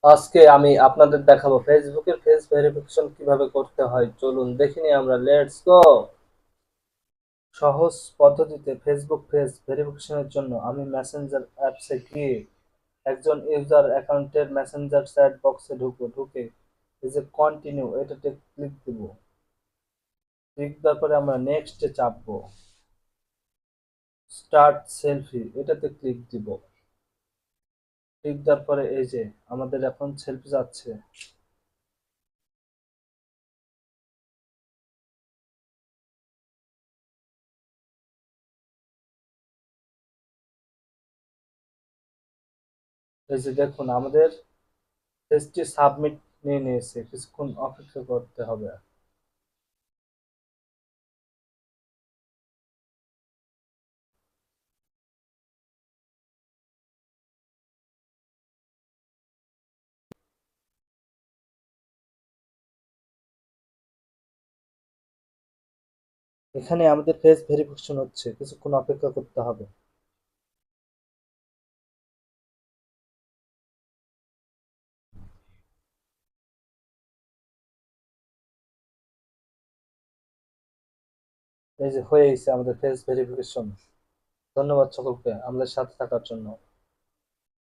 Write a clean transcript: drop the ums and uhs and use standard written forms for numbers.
আজকে আমি আপনাদের দেখাবো ফেসবুকের ফেস ভেরিফিকেশন কিভাবে করতে হয়। চলুন দেখিনি আমরা, লেটস গো। সহজ পদ্ধতিতে ফেসবুক ফেস ভেরিফিকেশনের জন্য আমি মেসেঞ্জার অ্যাপসে গিয়ে একজন ইউজার অ্যাকাউন্টের মেসেঞ্জার চ্যাট বক্সে ঢুকে এই যে কন্টিনিউ এটাতে ক্লিক দিব। ক্লিক দেওয়ার পরে আমরা নেক্সটে চাপবো। স্টার্ট সেলফি এটাতে ক্লিক দিব। ক্লিক দেওয়ার পরে এই যে আমাদের এখন সেলফি যাচ্ছে। এই যে দেখুন আমাদের পেজটি সাবমিট নিয়ে নিয়েছে, কিছুক্ষণ অপেক্ষা করতে হবে। এখানে আমাদের ফেস ভেরিফিকেশন হচ্ছে, কিছুক্ষণ অপেক্ষা করতে হবে। এই যে হয়ে গেছে আমাদের ফেস ভেরিফিকেশন। ধন্যবাদ সকলকে আমাদের সাথে থাকার জন্য।